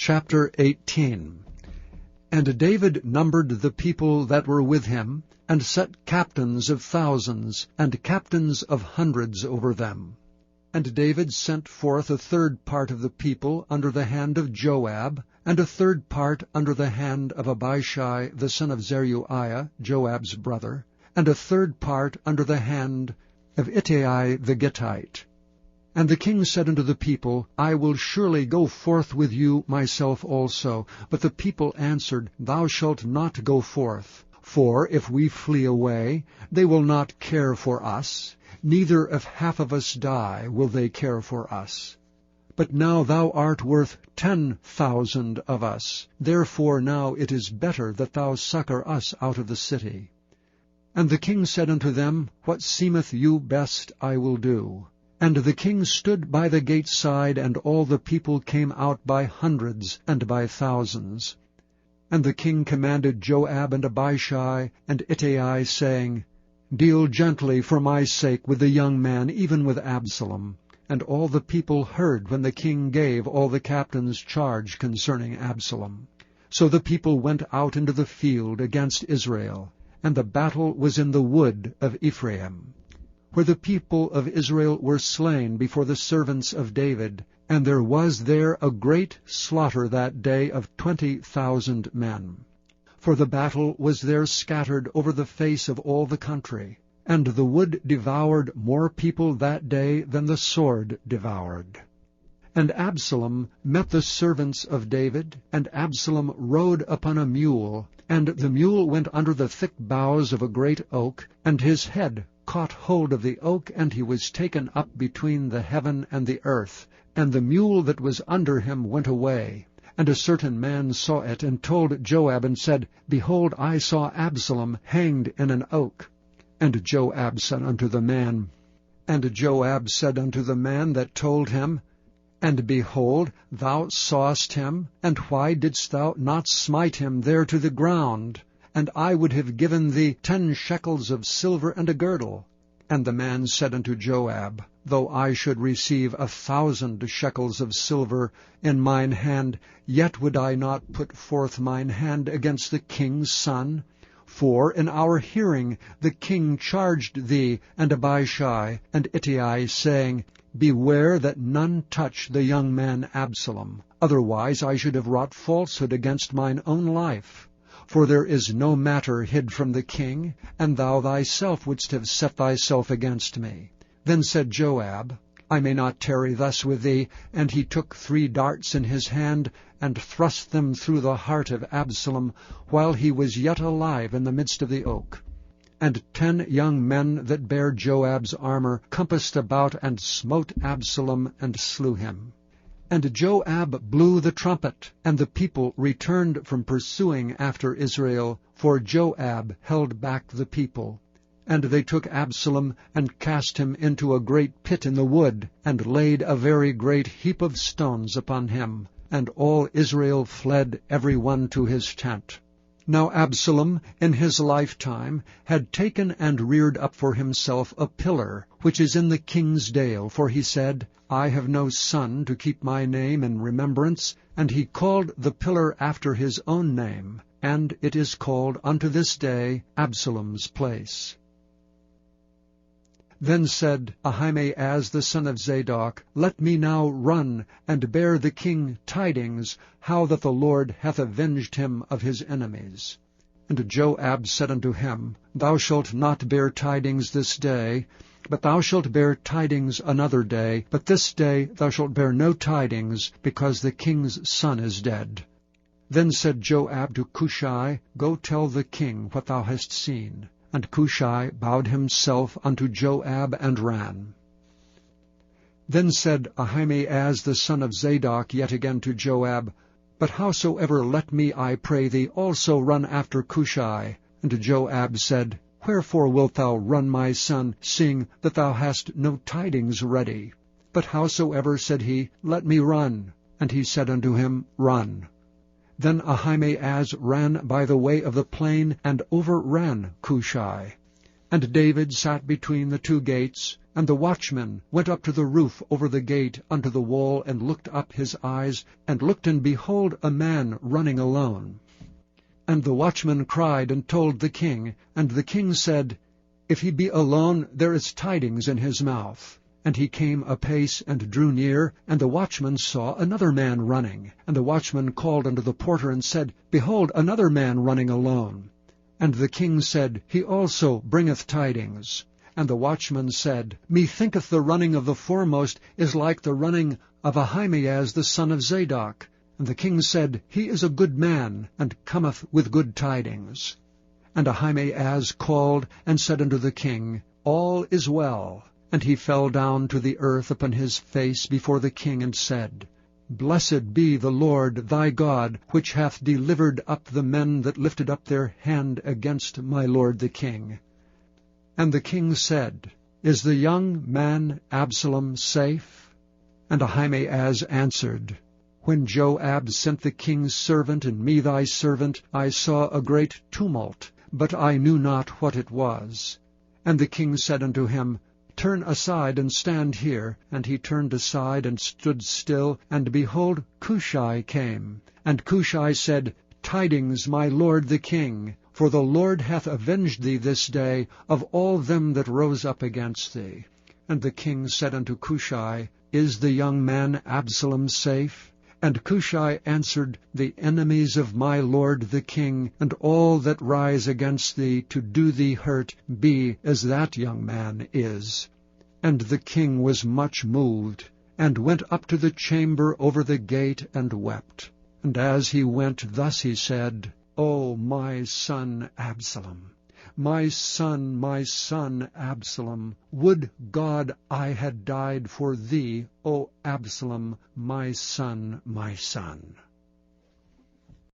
Chapter 18. And David numbered the people that were with him, and set captains of thousands, and captains of hundreds over them. And David sent forth a third part of the people under the hand of Joab, and a third part under the hand of Abishai the son of Zeruiah, Joab's brother, and a third part under the hand of Ittai the Gittite. And the king said unto the people, I will surely go forth with you myself also. But the people answered, Thou shalt not go forth. For if we flee away, they will not care for us, neither if half of us die will they care for us. But now thou art worth 10,000 of us. Therefore now it is better that thou succor us out of the city. And the king said unto them, What seemeth you best I will do. And the king stood by the gate side, and all the people came out by hundreds and by thousands. And the king commanded Joab and Abishai and Ittai, saying, Deal gently for my sake with the young man, even with Absalom. And all the people heard when the king gave all the captains charge concerning Absalom. So the people went out into the field against Israel, and the battle was in the wood of Ephraim, where the people of Israel were slain before the servants of David, and there was there a great slaughter that day of 20,000 men. For the battle was there scattered over the face of all the country, and the wood devoured more people that day than the sword devoured. And Absalom met the servants of David, and Absalom rode upon a mule, and the mule went under the thick boughs of a great oak, and his head caught hold of the oak, and he was taken up between the heaven and the earth, and the mule that was under him went away. And a certain man saw it, and told Joab, and said, Behold, I saw Absalom hanged in an oak. And Joab said unto the man that told him, And behold, thou sawest him, and why didst thou not smite him there to the ground? And I would have given thee 10 shekels of silver and a girdle. And the man said unto Joab, Though I should receive 1,000 shekels of silver in mine hand, yet would I not put forth mine hand against the king's son. For in our hearing the king charged thee and Abishai and Ittai, saying, Beware that none touch the young man Absalom. Otherwise I should have wrought falsehood against mine own life. For there is no matter hid from the king, and thou thyself wouldst have set thyself against me. Then said Joab, I may not tarry thus with thee. And he took 3 darts in his hand, and thrust them through the heart of Absalom, while he was yet alive in the midst of the oak. And 10 young men that bare Joab's armor compassed about, and smote Absalom, and slew him. And Joab blew the trumpet, and the people returned from pursuing after Israel, for Joab held back the people. And they took Absalom, and cast him into a great pit in the wood, and laid a very great heap of stones upon him. And all Israel fled every one to his tent. Now Absalom, in his lifetime, had taken and reared up for himself a pillar, which is in the king's dale, for he said, I have no son to keep my name in remembrance. And he called the pillar after his own name, and it is called unto this day Absalom's place. Then said Ahimaaz the son of Zadok, Let me now run, and bear the king tidings, how that the Lord hath avenged him of his enemies. And Joab said unto him, Thou shalt not bear tidings this day, but thou shalt bear tidings another day. But this day thou shalt bear no tidings, because the king's son is dead. Then said Joab to Cushai, Go tell the king what thou hast seen. And Cushai bowed himself unto Joab, and ran. Then said Ahimaaz the son of Zadok yet again to Joab, But howsoever let me, I pray thee, also run after Cushai. And Joab said, Wherefore wilt thou run, my son, seeing that thou hast no tidings ready? But howsoever, said he, let me run. And he said unto him, Run. Then Ahimaaz ran by the way of the plain, and overran Cushai. And David sat between the 2 gates, And the watchman went up to the roof over the gate unto the wall, and looked up his eyes, and looked, and behold, a man running alone. And the watchman cried and told the king, and the king said, If he be alone, there is tidings in his mouth. And he came apace and drew near, and the watchman saw another man running. And the watchman called unto the porter, and said, Behold, another man running alone. And the king said, He also bringeth tidings. And the watchman said, Methinketh the running of the foremost is like the running of Ahimaaz the son of Zadok. And the king said, He is a good man, and cometh with good tidings. And Ahimaaz called, and said unto the king, All is well. And he fell down to the earth upon his face before the king, and said, Blessed be the Lord thy God, which hath delivered up the men that lifted up their hand against my lord the king. And the king said, Is the young man Absalom safe? And Ahimaaz answered, When Joab sent the king's servant and me thy servant, I saw a great tumult, but I knew not what it was. And the king said unto him, Turn aside and stand here. And he turned aside and stood still, and behold, Cushai came. And Cushai said, Tidings, my lord the king, for the Lord hath avenged thee this day of all them that rose up against thee. And the king said unto Cushai, Is the young man Absalom safe? And Cushai answered, The enemies of my lord the king, and all that rise against thee to do thee hurt, be as that young man is. And the king was much moved, and went up to the chamber over the gate, and wept. And as he went, thus he said, O my son Absalom, my son Absalom, would God I had died for thee, O Absalom, my son, my son.